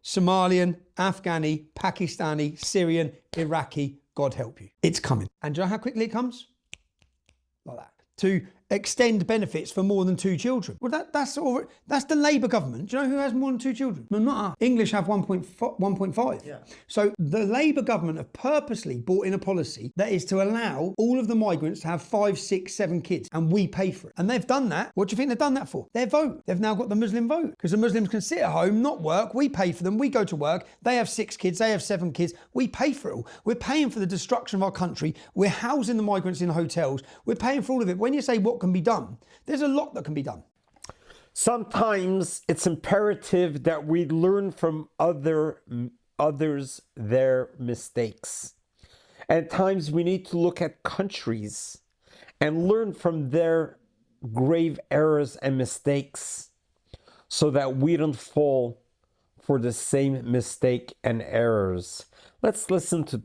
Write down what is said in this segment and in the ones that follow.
Somalian, Afghani, Pakistani, Syrian, Iraqi, God help you. It's coming. And do you know how quickly it comes? Like that. To extend benefits for more than 2 children. Well, that's the Labour government. Do you know who has more than 2 children? No, not us. English have 1.5. Yeah. So the Labour government have purposely brought in a policy that is to allow all of the migrants to have 5, 6, 7 kids, and we pay for it. And they've done that. What do you think they've done that for? Their vote. They've now got the Muslim vote because the Muslims can sit at home, not work. We pay for them. We go to work. They have 6 kids. They have 7 kids. We pay for it all. We're paying for the destruction of our country. We're housing the migrants in hotels. We're paying for all of it. When you say what can be done, there's a lot that can be done. Sometimes it's imperative that we learn from others their mistakes. At times we need to look at countries and learn from their grave errors and mistakes so that we don't fall for the same mistake and errors. Let's listen to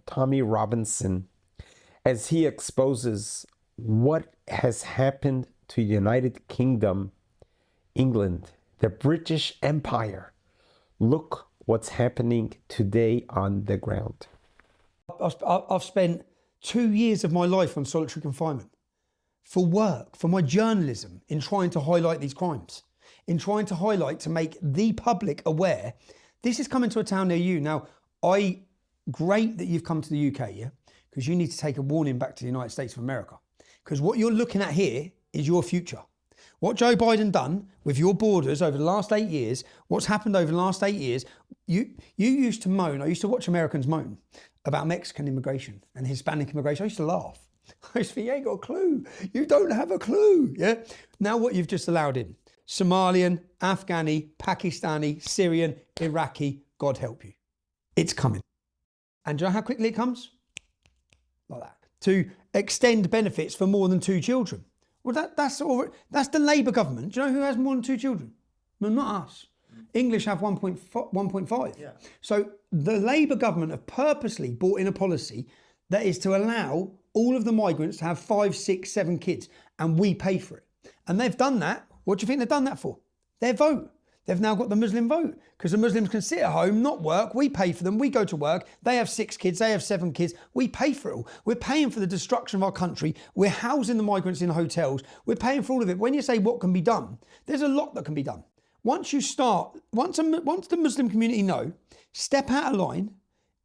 Tommy Robinson as he exposes what has happened to United Kingdom, England, the British Empire. Look what's happening today on the ground. I've spent 2 years of my life on solitary confinement for work, for my journalism, in trying to highlight these crimes, in trying to highlight, to make the public aware. This is coming to a town near you. Now, great that you've come to the UK, yeah? Because you need to take a warning back to the United States of America. Because what you're looking at here is your future. What Joe Biden done with your borders over the last 8 years, what's happened over the last 8 years, you used to moan, I used to watch Americans moan about Mexican immigration and Hispanic immigration. I used to laugh. I used to think, you ain't got a clue. You don't have a clue, yeah? Now what you've just allowed in, Somalian, Afghani, Pakistani, Syrian, Iraqi, God help you. It's coming. And do you know how quickly it comes? Like that. To extend benefits for more than 2 children. Well, that's the Labour government. Do you know who has more than 2 children? No, not us. English have 1.5. Yeah. So the Labour government have purposely brought in a policy that is to allow all of the migrants to have 5, 6, 7 kids, and we pay for it. And they've done that. What do you think they've done that for? Their vote. They've now got the Muslim vote because the Muslims can sit at home, not work. We pay for them. We go to work. They have 6 kids. They have 7 kids. We pay for it all. We're paying for the destruction of our country. We're housing the migrants in hotels. We're paying for all of it. When you say what can be done, there's a lot that can be done. Once the Muslim community know, step out of line,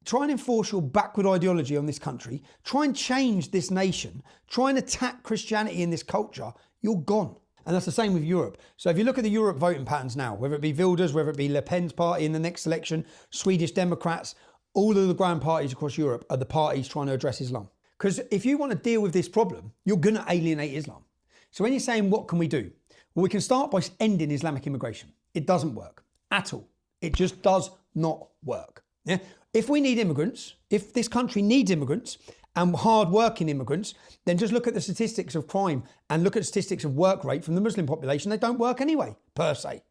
try and enforce your backward ideology on this country, try and change this nation, try and attack Christianity in this culture, you're gone. And that's the same with Europe. So if you look at the Europe voting patterns now, whether it be Wilders, whether it be Le Pen's party in the next election, Swedish Democrats, all of the grand parties across Europe are the parties trying to address Islam. Because if you want to deal with this problem, you're going to alienate Islam. So when you're saying, what can we do? Well, we can start by ending Islamic immigration. It doesn't work at all. It just does not work. Yeah? If we need immigrants, if this country needs immigrants, and hard-working immigrants, then just look at the statistics of crime and look at statistics of work rate from the Muslim population. They don't work anyway, per se.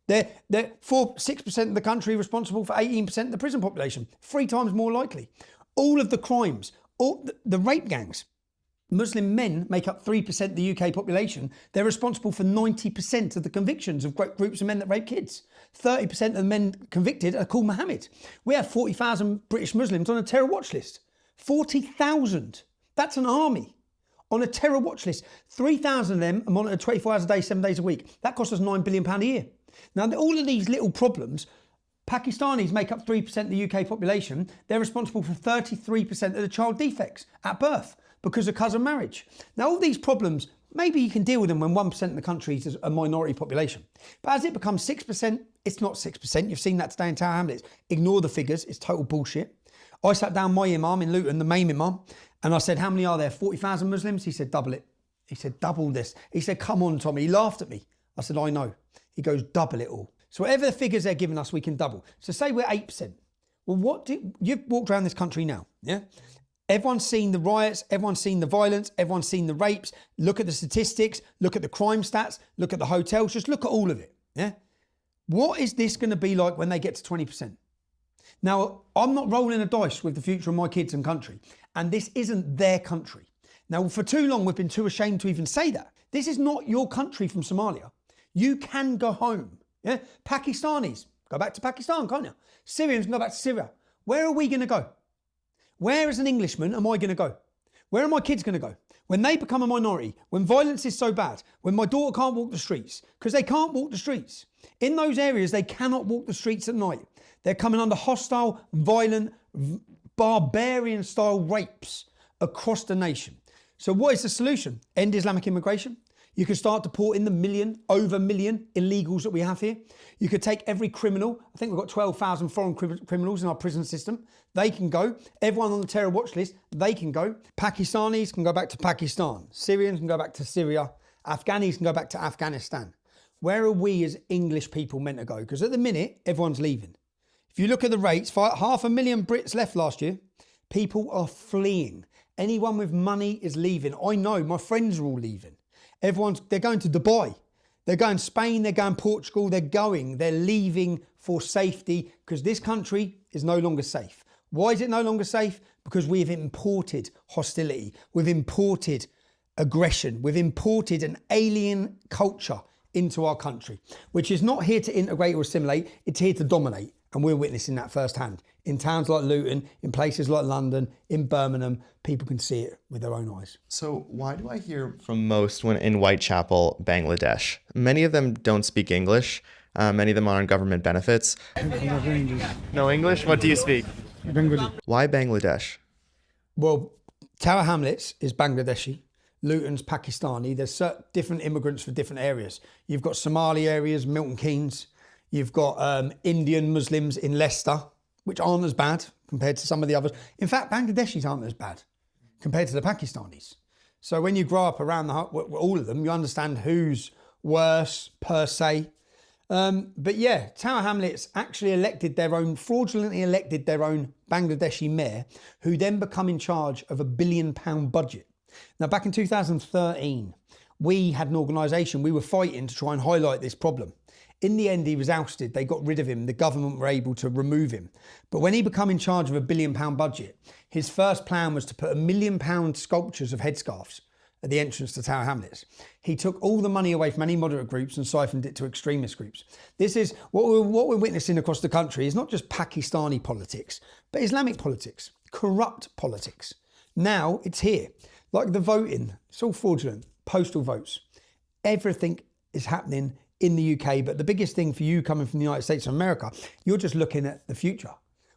They're 6% of the country responsible for 18% of the prison population, 3 times more likely. All of the crimes, all the rape gangs, Muslim men make up 3% of the UK population. They're responsible for 90% of the convictions of groups of men that rape kids. 30% of the men convicted are called Mohammed. We have 40,000 British Muslims on a terror watch list. 40,000. That's an army on a terror watch list. 3,000 of them are monitored 24 hours a day, 7 days a week. That costs us £9 billion a year. Now, all of these little problems, Pakistanis make up 3% of the UK population. They're responsible for 33% of the child defects at birth because of cousin marriage. Now, all these problems, maybe you can deal with them when 1% of the country is a minority population. But as it becomes 6%, it's not 6%. You've seen that today in Tower Hamlets. Ignore the figures. It's total bullshit. I sat down my imam in Luton, the main imam, and I said, how many are there? 40,000 Muslims? He said, double it. He said, double this. He said, come on, Tommy. He laughed at me. I said, I know. He goes, double it all. So whatever the figures they're giving us, we can double. So say we're 8%. Well, you've walked around this country now, yeah? Everyone's seen the riots, everyone's seen the violence, everyone's seen the rapes. Look at the statistics, look at the crime stats, look at the hotels, just look at all of it, yeah? What is this going to be like when they get to 20%? Now, I'm not rolling a dice with the future of my kids and country, and this isn't their country. Now, for too long, we've been too ashamed to even say that. This is not your country from Somalia. You can go home. Yeah? Pakistanis, Go back to Pakistan, can't you? Syrians can go back to Syria. Where are we going to go? Where, as an Englishman, am I going to go? Where are my kids going to go? When they become a minority, when violence is so bad, when my daughter can't walk the streets, because they can't walk the streets. In those areas, they cannot walk the streets at night. They're coming under hostile, violent, barbarian-style rapes across the nation. So what is the solution? End Islamic immigration. You could start deporting the over a million illegals that we have here. You could take every criminal. I think we've got 12,000 foreign criminals in our prison system. They can go. Everyone on the terror watch list, they can go. Pakistanis can go back to Pakistan. Syrians can go back to Syria. Afghanis can go back to Afghanistan. Where are we as English people meant to go? Because at the minute, everyone's leaving. If you look at the rates, 500,000 Brits left last year. People are fleeing. Anyone with money is leaving. I know, my friends are all leaving. They're going to Dubai. They're going Spain, they're going Portugal, they're leaving for safety because this country is no longer safe. Why is it no longer safe? Because we've imported hostility. We've imported aggression. We've imported an alien culture into our country, which is not here to integrate or assimilate, it's here to dominate. And we're witnessing that firsthand. In towns like Luton, in places like London, in Birmingham, people can see it with their own eyes. So why do I hear from most when in Whitechapel, Bangladesh? Many of them don't speak English. Many of them are on government benefits. No English? What do you speak? Bengali. Why Bangladesh? Well, Tower Hamlets is Bangladeshi. Luton's Pakistani. There's different immigrants for different areas. You've got Somali areas, Milton Keynes. You've got Indian Muslims in Leicester, which aren't as bad compared to some of the others. In fact, Bangladeshis aren't as bad compared to the Pakistanis. So when you grow up around all of them, you understand who's worse per se. But yeah, Tower Hamlets actually fraudulently elected their own Bangladeshi mayor, who then become in charge of £1 billion budget. Now, back in 2013, we had an organisation, we were fighting to try and highlight this problem. In the end, he was ousted. They got rid of him. The government were able to remove him. But when he became in charge of £1 billion budget, his first plan was to put £1 million sculptures of headscarves at the entrance to Tower Hamlets. He took all the money away from any moderate groups and siphoned it to extremist groups. This is what we're witnessing across the country is not just Pakistani politics, but Islamic politics, corrupt politics. Now it's here. Like the voting, it's all fraudulent, postal votes. Everything is happening in the UK, but the biggest thing for you coming from the United States of America, you're just looking at the future.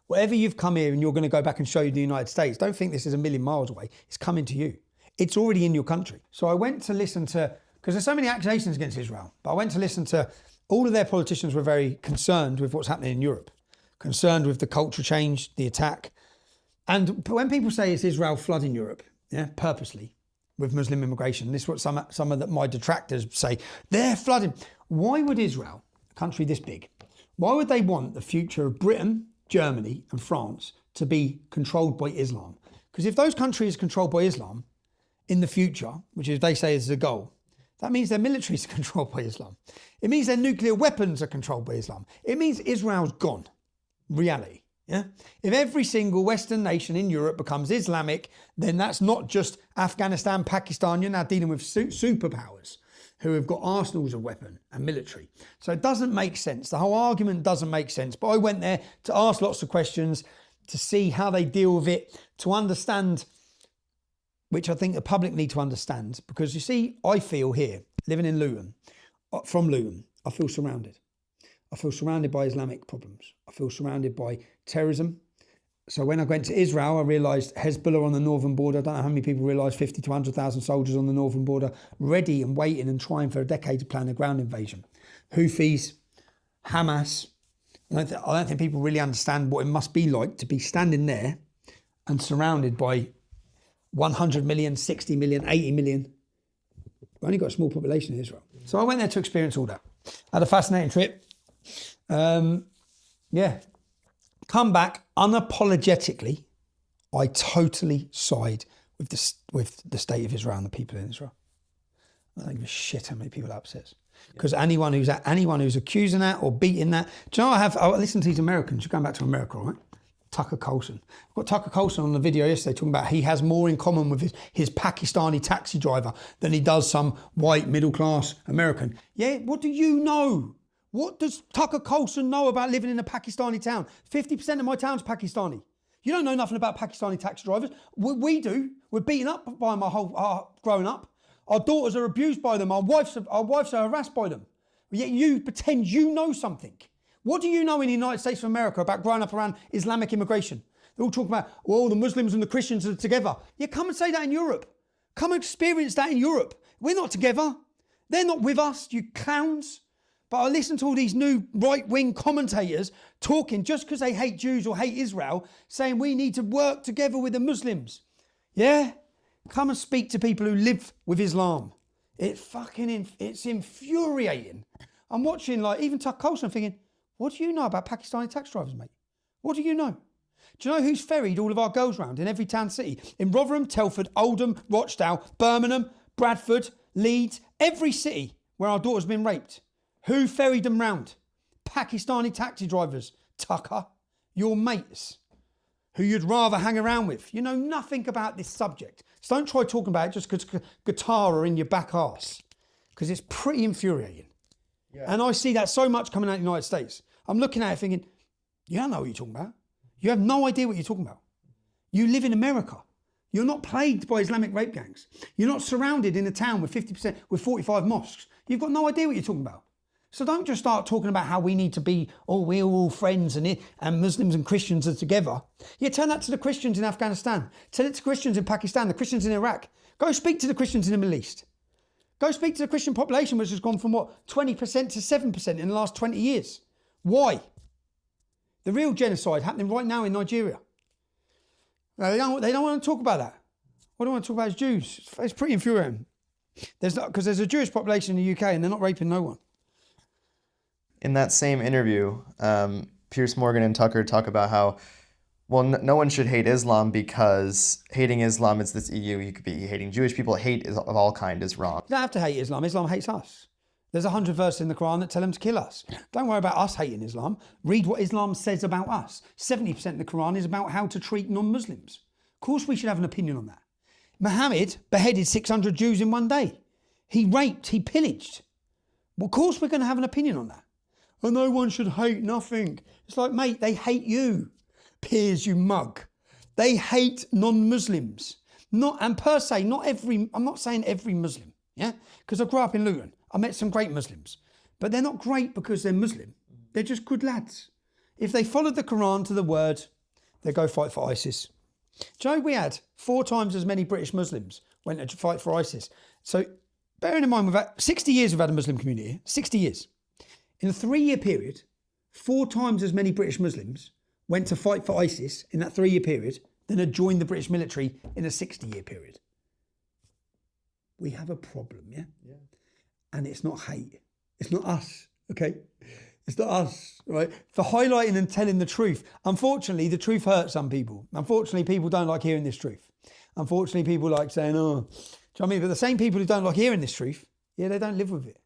Whatever you've come here and you're going to go back and show you the United States, don't think this is a million miles away. It's coming to you. It's already in your country. So I went to listen to, because there's so many accusations against Israel, but I went to listen to, all of their politicians were very concerned with what's happening in Europe, concerned with the culture change, the attack. And when people say it's Israel flooding Europe, yeah, purposely, with Muslim immigration, this is what some of my detractors say, they're flooding. Why would Israel, a country this big, why would they want the future of Britain, Germany and France to be controlled by Islam? Because if those countries are controlled by Islam in the future, which is they say is the goal, that means their militaries are controlled by Islam. It means their nuclear weapons are controlled by Islam. It means Israel's gone. Reality. Yeah. If every single Western nation in Europe becomes Islamic, then that's not just Afghanistan, Pakistan. You're now dealing with superpowers who have got arsenals of weapon and military. So it doesn't make sense. The whole argument doesn't make sense. But I went there to ask lots of questions, to see how they deal with it, to understand, which I think the public need to understand. Because you see, I feel here, living in Luton, from Luton, I feel surrounded. I feel surrounded by Islamic problems. I feel surrounded by terrorism. So when I went to Israel, I realised Hezbollah on the northern border. I don't know how many people realise 50 to 100,000 soldiers on the northern border, ready and waiting and trying for a decade to plan a ground invasion. Houthis, Hamas. I don't think people really understand what it must be like to be standing there and surrounded by 100 million, 60 million, 80 million. We've only got a small population in Israel. So I went there to experience all that. I had a fascinating trip. Come back unapologetically. I totally side with the state of Israel and the people in Israel. I don't give a shit how many people that upsets. Because anyone who's accusing that or beating that, do you know I listen to these Americans. You're going back to America, right? Tucker Carlson. I've got Tucker Carlson on the video yesterday talking about he has more in common with his Pakistani taxi driver than he does some white middle class American. Yeah, what do you know? What does Tucker Carlson know about living in a Pakistani town? 50% of my town's Pakistani. You don't know nothing about Pakistani taxi drivers. We do. We're beaten up by them growing up. Our daughters are abused by them. Our wives are harassed by them. Yet you pretend you know something. What do you know in the United States of America about growing up around Islamic immigration? They're all talking about, well, the Muslims and the Christians are together. Yeah, come and say that in Europe. Come and experience that in Europe. We're not together. They're not with us, you clowns. But I listen to all these new right-wing commentators talking just because they hate Jews or hate Israel, saying we need to work together with the Muslims. Yeah? Come and speak to people who live with Islam. It's infuriating. I'm watching, like, even Tucker Carlson thinking, what do you know about Pakistani taxi drivers, mate? What do you know? Do you know who's ferried all of our girls round in every town city? In Rotherham, Telford, Oldham, Rochdale, Birmingham, Bradford, Leeds, every city where our daughter's been raped. Who ferried them round? Pakistani taxi drivers. Tucker, your mates, who you'd rather hang around with. You know nothing about this subject. So don't try talking about it just because guitar are in your back arse, because it's pretty infuriating. Yeah. And I see that so much coming out of the United States. I'm looking at it thinking, you don't know what you're talking about. You have no idea what you're talking about. You live in America. You're not plagued by Islamic rape gangs. You're not surrounded in a town with 50%, with 45 mosques. You've got no idea what you're talking about. So don't just start talking about how we need to be, we're all friends and Muslims and Christians are together. Yeah, tell that to the Christians in Afghanistan. Tell it to Christians in Pakistan, the Christians in Iraq. Go speak to the Christians in the Middle East. Go speak to the Christian population, which has gone from 20% to 7% in the last 20 years. Why? The real genocide happening right now in Nigeria. They don't want to talk about that. What they want to talk about is Jews. It's pretty infuriating. Because there's a Jewish population in the UK and they're not raping no one. In that same interview, Piers Morgan and Tucker talk about how, no one should hate Islam because hating Islam is this EU. You could be hating Jewish people. Hate of all kind is wrong. You don't have to hate Islam. Islam hates us. There's 100 verses in the Quran that tell them to kill us. Don't worry about us hating Islam. Read what Islam says about us. 70% of the Quran is about how to treat non-Muslims. Of course we should have an opinion on that. Muhammad beheaded 600 Jews in one day. He raped, he pillaged. Well, of course we're going to have an opinion on that. And no one should hate nothing. It's like, mate, they hate you. Piers, you mug. They hate non-Muslims. And per se, I'm not saying every Muslim, yeah? Because I grew up in Luton. I met some great Muslims. But they're not great because they're Muslim. They're just good lads. If they followed the Quran to the word, they'd go fight for ISIS. Do you know we had 4 times as many British Muslims went to fight for ISIS? So bearing in mind, 60 years we've had a Muslim community here, 60 years. In a 3-year period, 4 times as many British Muslims went to fight for ISIS in that 3-year period than had joined the British military in a 60-year period. We have a problem, yeah? And it's not hate. It's not us, okay? It's not us, right? For highlighting and telling the truth. Unfortunately, the truth hurts some people. Unfortunately, people don't like hearing this truth. Unfortunately, people like saying, do you know what I mean? But the same people who don't like hearing this truth, they don't live with it.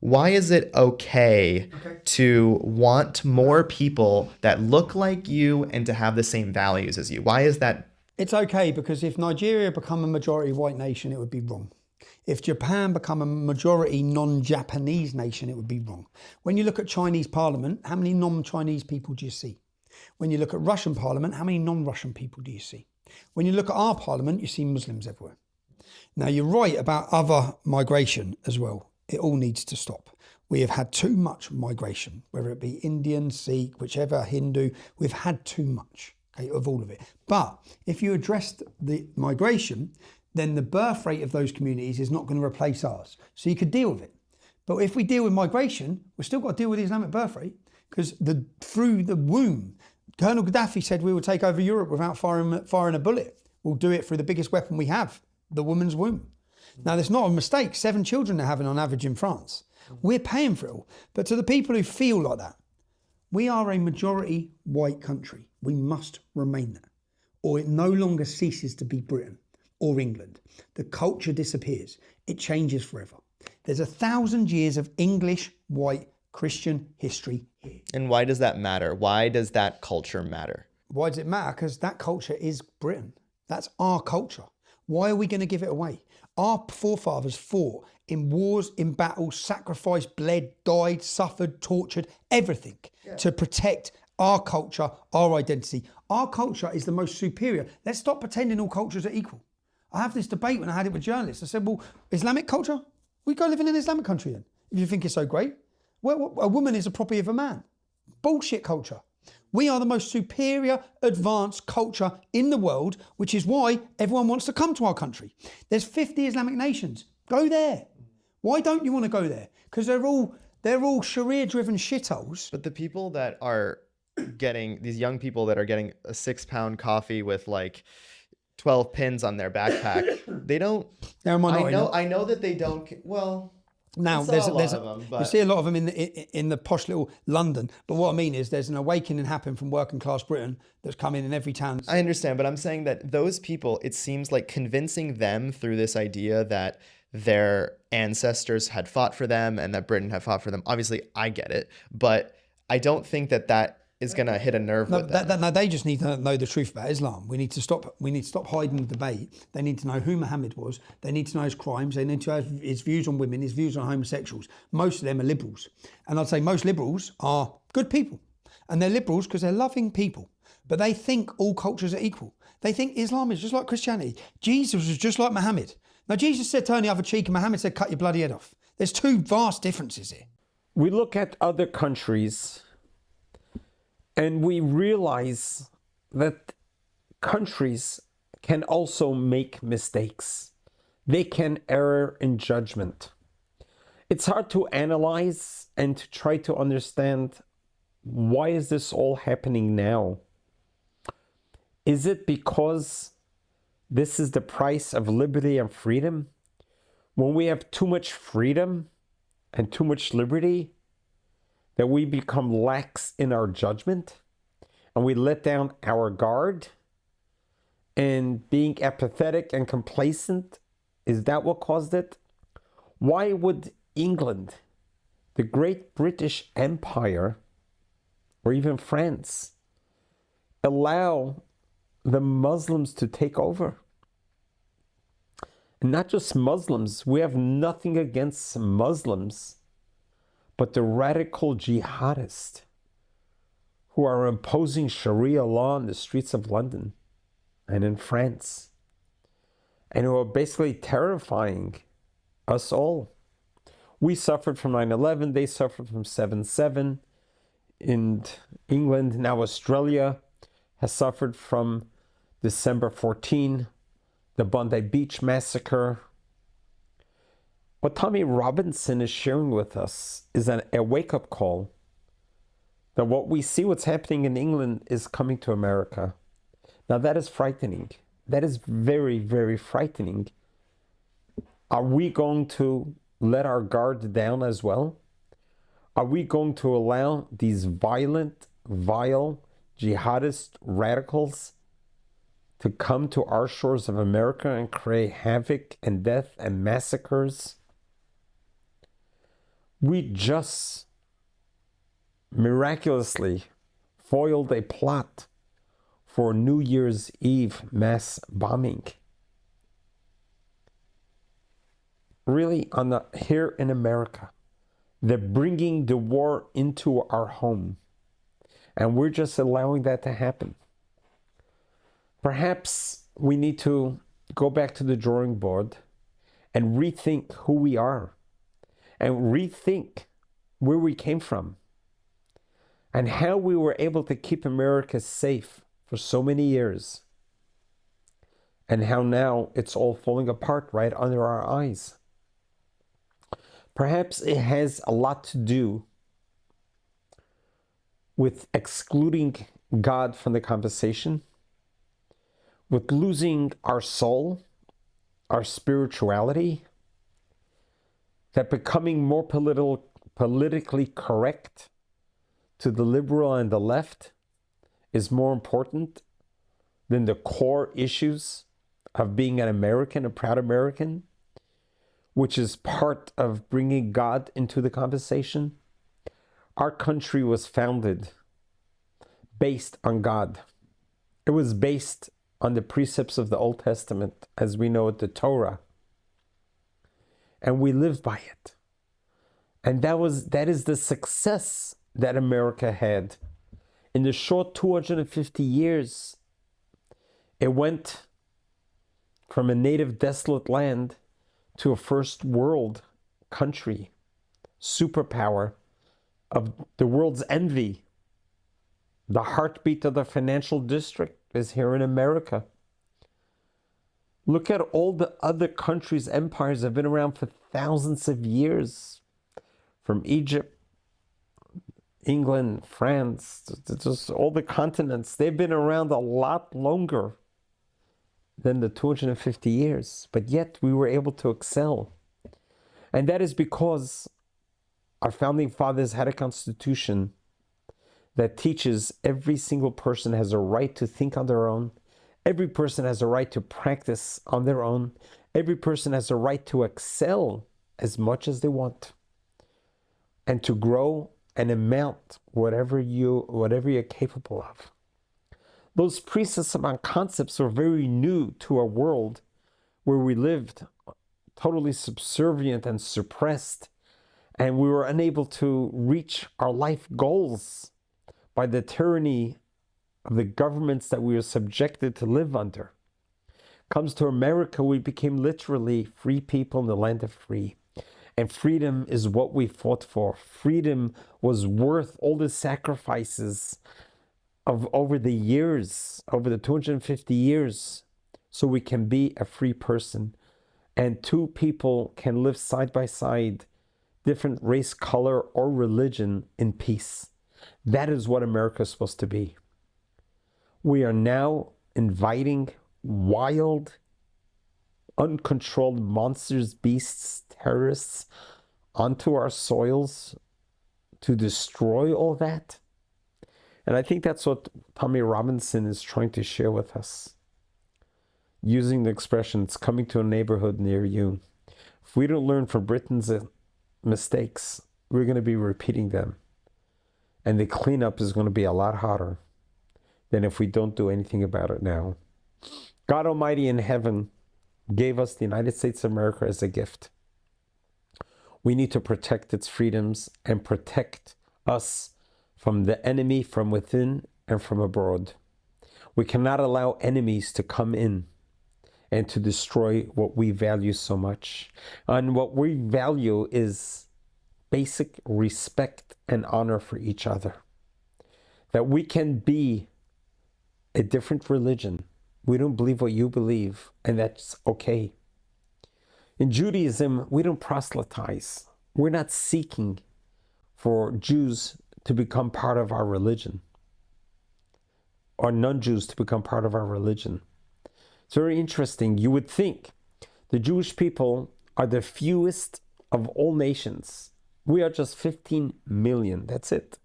Why is it okay to want more people that look like you and to have the same values as you? Why is that? It's okay because if Nigeria become a majority white nation, it would be wrong. If Japan become a majority non-Japanese nation, it would be wrong. When you look at Chinese parliament, how many non-Chinese people do you see? When you look at Russian parliament, how many non-Russian people do you see? When you look at our parliament, you see Muslims everywhere. Now, you're right about other migration as well. It all needs to stop. We have had too much migration, whether it be Indian, Sikh, whichever, Hindu, we've had too much, okay, of all of it. But if you addressed the migration, then the birth rate of those communities is not going to replace ours. So you could deal with it. But if we deal with migration, we've still got to deal with the Islamic birth rate because through the womb, Colonel Gaddafi said we will take over Europe without firing a bullet. We'll do it through the biggest weapon we have, the woman's womb. Now, that's not a mistake. 7 children they're having on average in France. We're paying for it all. But to the people who feel like that, we are a majority white country. We must remain that. Or it no longer ceases to be Britain or England. The culture disappears. It changes forever. There's 1,000 years of English, white, Christian history here. And why does that matter? Why does that culture matter? Why does it matter? Because that culture is Britain. That's our culture. Why are we going to give it away? Our forefathers fought in wars, in battles, sacrificed, bled, died, suffered, tortured, everything to protect our culture, our identity. Our culture is the most superior. Let's stop pretending all cultures are equal. I have this debate when I had it with journalists. I said, well, Islamic culture? We go live in an Islamic country then, if you think it's so great. Well, a woman is a property of a man. Bullshit culture. We are the most superior, advanced culture in the world, which is why everyone wants to come to our country. There's 50 Islamic nations. Go there. Why don't you want to go there? Because they're all Sharia-driven shitholes. But the people that are getting, these young people that are getting a 6-pound coffee with like 12 pins on their backpack, they don't. They're a minority. I know that they don't. Well, now there's a lot of them, but you see a lot of them in the posh little London. But what I mean is, there's an awakening happening from working class Britain that's coming in every town. I understand, but I'm saying that those people, it seems like convincing them through this idea that their ancestors had fought for them and that Britain had fought for them. Obviously, I get it, but I don't think that is going to hit a nerve with them. No, they just need to know the truth about Islam. We need to stop hiding the debate. They need to know who Muhammad was. They need to know his crimes. They need to have his views on women, his views on homosexuals. Most of them are liberals. And I'd say most liberals are good people. And they're liberals because they're loving people. But they think all cultures are equal. They think Islam is just like Christianity. Jesus was just like Muhammad. Now, Jesus said, turn the other cheek, and Muhammad said, cut your bloody head off. There's two vast differences here. We look at other countries and we realize that countries can also make mistakes. They can err in judgment. It's hard to analyze and to try to understand, why is this all happening now? Is it because this is the price of liberty and freedom? When we have too much freedom and too much liberty, that we become lax in our judgment and we let down our guard, and being apathetic and complacent, is that what caused it? Why would England, the great British Empire, or even France, allow the Muslims to take over? And not just Muslims, we have nothing against Muslims, but the radical jihadists who are imposing Sharia law on the streets of London and in France, and who are basically terrifying us all. We suffered from 9/11, they suffered from 7/7 in England. Now Australia has suffered from December 14, the Bondi Beach massacre. What Tommy Robinson is sharing with us is a wake-up call that what we see, what's happening in England, is coming to America. Now that is frightening. That is very, very frightening. Are we going to let our guard down as well? Are we going to allow these violent, vile, jihadist radicals to come to our shores of America and create havoc and death and massacres? We just miraculously foiled a plot for New Year's Eve mass bombing. Really, here in America, they're bringing the war into our home, and we're just allowing that to happen. Perhaps we need to go back to the drawing board and rethink who we are, and rethink where we came from, and how we were able to keep America safe for so many years, and how now it's all falling apart right under our eyes. Perhaps it has a lot to do with excluding God from the conversation, with losing our soul, our spirituality, that becoming more politically correct to the liberal and the left is more important than the core issues of being an American, a proud American, which is part of bringing God into the conversation. Our country was founded based on God. It was based on the precepts of the Old Testament, as we know it, the Torah. and we live by it. And that is the success that America had. In the short 250 years, it went from a native desolate land to a first world country, superpower, of the world's envy. The heartbeat of the financial district is here in America. Look at all the other countries, empires that have been around for thousands of years. From Egypt, England, France, just all the continents. They've been around a lot longer than the 250 years. But yet we were able to excel. And that is because our founding fathers had a constitution that teaches every single person has a right to think on their own. Every person has a right to practice on their own. Every person has a right to excel as much as they want and to grow and amount whatever you're capable of. Those precepts and concepts are very new to a world where we lived totally subservient and suppressed, and we were unable to reach our life goals by the tyranny of the governments that we were subjected to live under. Comes to America, we became literally free people in the land of free. And freedom is what we fought for. Freedom was worth all the sacrifices of over the years, over the 250 years, so we can be a free person. And two people can live side by side, different race, color, or religion, in peace. That is what America is supposed to be. We are now inviting wild, uncontrolled monsters, beasts, terrorists onto our soils to destroy all that. And I think that's what Tommy Robinson is trying to share with us, using the expression, it's coming to a neighborhood near you. If we don't learn from Britain's mistakes, we're going to be repeating them. And the cleanup is going to be a lot harder than if we don't do anything about it now. God Almighty in heaven gave us the United States of America as a gift. We need to protect its freedoms and protect us from the enemy from within and from abroad. We cannot allow enemies to come in and to destroy what we value so much. And what we value is basic respect and honor for each other. That we can be a different religion. We don't believe what you believe, and that's okay. In Judaism, we don't proselytize. We're not seeking for Jews to become part of our religion, or non-Jews to become part of our religion. It's very interesting. You would think the Jewish people are the fewest of all nations. We are just 15 million. That's it.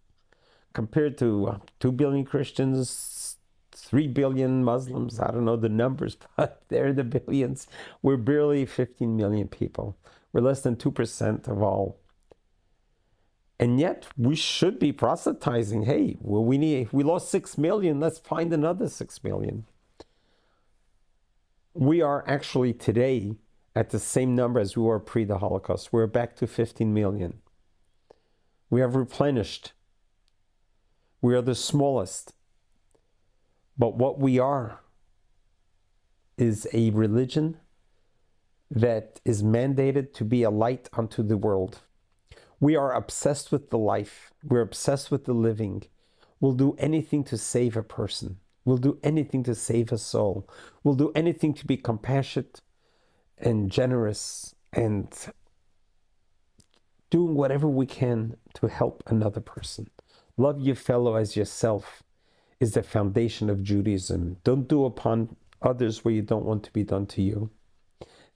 Compared to 2 billion Christians, 3 billion Muslims. I don't know the numbers, but they're the billions. We're barely 15 million people. We're less than 2% of all. And yet we should be proselytizing. Hey, well, we lost 6 million. Let's find another 6 million. We are actually today at the same number as we were pre the Holocaust. We're back to 15 million. We have replenished. We are the smallest. But what we are is a religion that is mandated to be a light unto the world. We are obsessed with the life. We're obsessed with the living. We'll do anything to save a person. We'll do anything to save a soul. We'll do anything to be compassionate and generous and doing whatever we can to help another person. Love your fellow as yourself is the foundation of Judaism. Don't do upon others what you don't want to be done to you.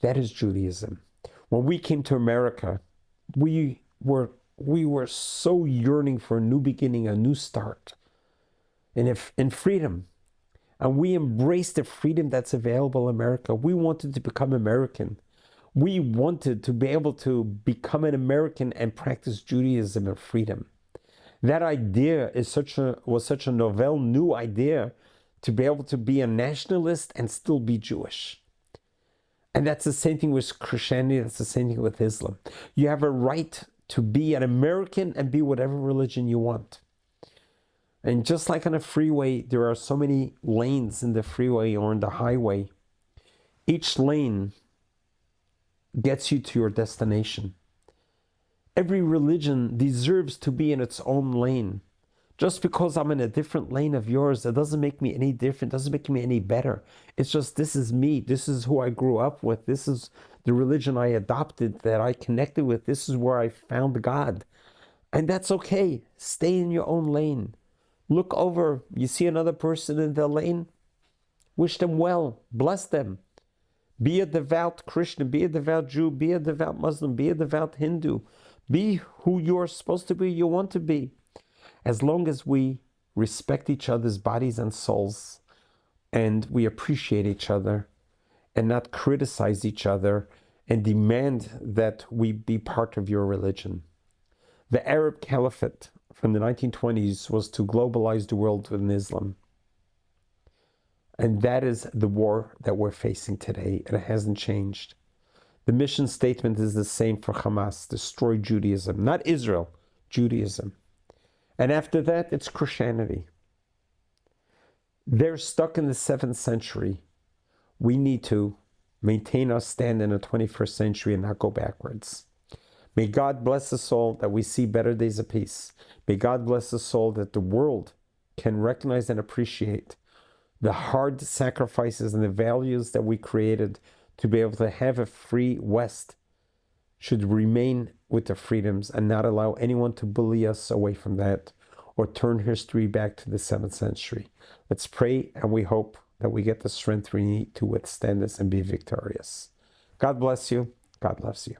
That is Judaism. When we came to America, we were so yearning for a new beginning, a new start, in freedom. And we embraced the freedom that's available in America. We wanted to become American. We wanted to be able to become an American and practice Judaism and freedom. That idea was such a novel, new idea to be able to be a nationalist and still be Jewish. And that's the same thing with Christianity, that's the same thing with Islam. You have a right to be an American and be whatever religion you want. And just like on a freeway, there are so many lanes in the freeway or in the highway. Each lane gets you to your destination. Every religion deserves to be in its own lane. Just because I'm in a different lane of yours, that doesn't make me any different, doesn't make me any better. It's just, this is me. This is who I grew up with. This is the religion I adopted, that I connected with. This is where I found God. And that's okay. Stay in your own lane. Look over. You see another person in the lane? Wish them well. Bless them. Be a devout Christian. Be a devout Jew. Be a devout Muslim. Be a devout Hindu. Be who you're supposed to be, you want to be. As long as we respect each other's bodies and souls, and we appreciate each other, and not criticize each other, and demand that we be part of your religion. The Arab Caliphate from the 1920s was to globalize the world with Islam. And that is the war that we're facing today, and it hasn't changed. The mission statement is the same for Hamas: destroy Judaism, not Israel, Judaism. And after that, it's Christianity. They're stuck in the 7th century. We need to maintain our stand in the 21st century and not go backwards. May God bless us all that we see better days of peace. May God bless us all that the world can recognize and appreciate the hard sacrifices and the values that we created to be able to have a free West, should remain with the freedoms and not allow anyone to bully us away from that or turn history back to the 7th century. Let's pray, and we hope that we get the strength we need to withstand this and be victorious. God bless you. God loves you.